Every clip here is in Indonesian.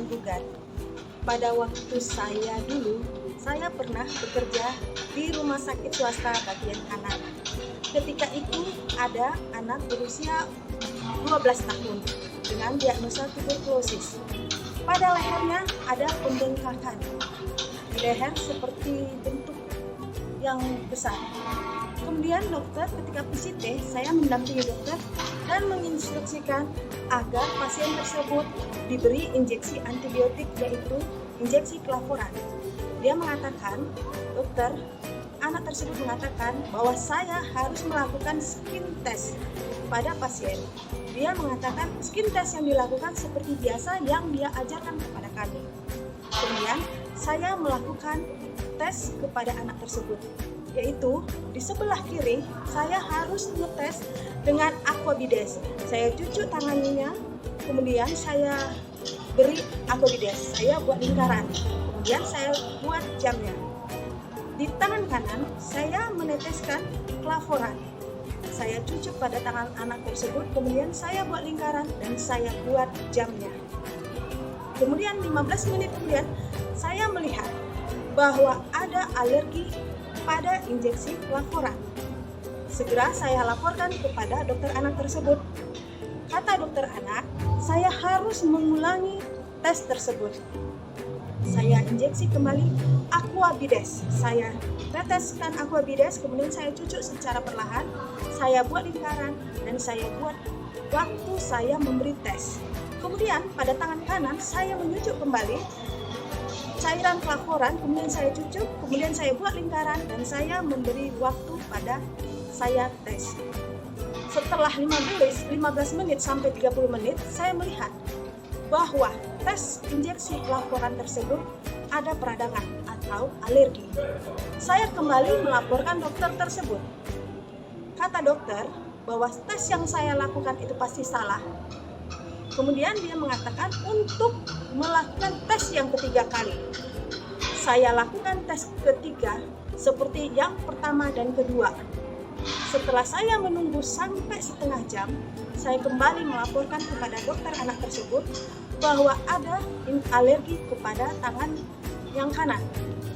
gugat. Pada waktu saya dulu, saya pernah bekerja di rumah sakit swasta bagian anak. Ketika itu ada anak berusia 12 tahun dengan diagnosa tuberkulosis. Pada lehernya ada pembengkakan. Di leher seperti bentuk yang besar. Kemudian dokter ketika PCT, saya mendampingi dokter dan menginstruksikan agar pasien tersebut diberi injeksi antibiotik, yaitu injeksi Clavoran. Dia mengatakan, dokter, anak tersebut mengatakan bahwa saya harus melakukan skin test pada pasien. Dia mengatakan skin test yang dilakukan seperti biasa yang dia ajarkan kepada kami. Kemudian saya melakukan tes kepada anak tersebut, yaitu di sebelah kiri saya harus ngetes dengan aquabides. Saya cucuk tangannya, kemudian saya beri aquabides, saya buat lingkaran, kemudian saya buat jamnya. Di tangan kanan saya meneteskan Clavoran. Saya cucuk pada tangan anak tersebut, kemudian saya buat lingkaran dan saya buat jamnya. Kemudian 15 menit kemudian saya melihat bahwa ada alergi pada injeksi Clavoran. Segera saya laporkan kepada dokter anak tersebut. Kata dokter anak, saya harus mengulangi tes tersebut. Saya injeksi kembali aquabides. Saya teteskan aquabides, kemudian saya cucuk secara perlahan, saya buat lingkaran dan saya buat waktu saya memberi tes. Kemudian pada tangan kanan saya menyucuk kembali cairan Clavoran, kemudian saya cucuk, kemudian saya buat lingkaran dan saya memberi waktu pada saya tes. Setelah 15 menit sampai 30 menit, saya melihat bahwa tes injeksi Clavoran tersebut ada peradangan atau alergi. Saya kembali melaporkan dokter tersebut. Kata dokter bahwa tes yang saya lakukan itu pasti salah. Kemudian dia mengatakan untuk melakukan tes yang ketiga kali. Saya lakukan tes ketiga seperti yang pertama dan kedua. Setelah saya menunggu sampai setengah jam, saya kembali melaporkan kepada dokter anak tersebut bahwa ada alergi kepada tangan yang kanan.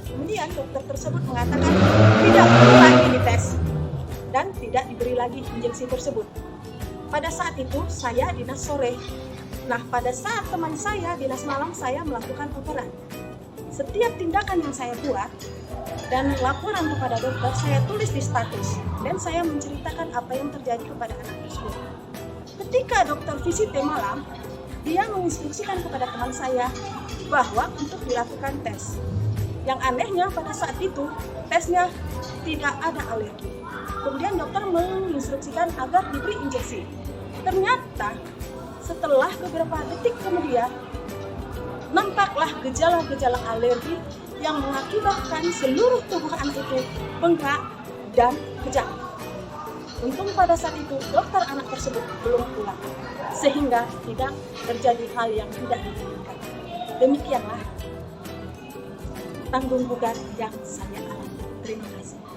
Kemudian dokter tersebut mengatakan tidak perlu lagi dites dan tidak diberi lagi injeksi tersebut. Pada saat itu saya dinas sore. Nah, pada saat teman saya dinas malam, saya melakukan operan. Setiap tindakan yang saya buat dan laporan kepada dokter, saya tulis di status dan saya menceritakan apa yang terjadi kepada anak tersebut. Ketika dokter visit malam, dia menginstruksikan kepada teman saya bahwa untuk dilakukan tes. Yang anehnya pada saat itu tesnya tidak ada alergi. Kemudian dokter menginstruksikan agar diberi injeksi. Ternyata setelah beberapa detik kemudian nampaklah gejala-gejala alergi yang mengakibatkan seluruh tubuh anak itu bengkak dan kejang. Untung pada saat itu dokter anak tersebut belum pulang, sehingga tidak terjadi hal yang tidak diinginkan. Demikianlah tanggung gugat yang saya alami. Terima kasih.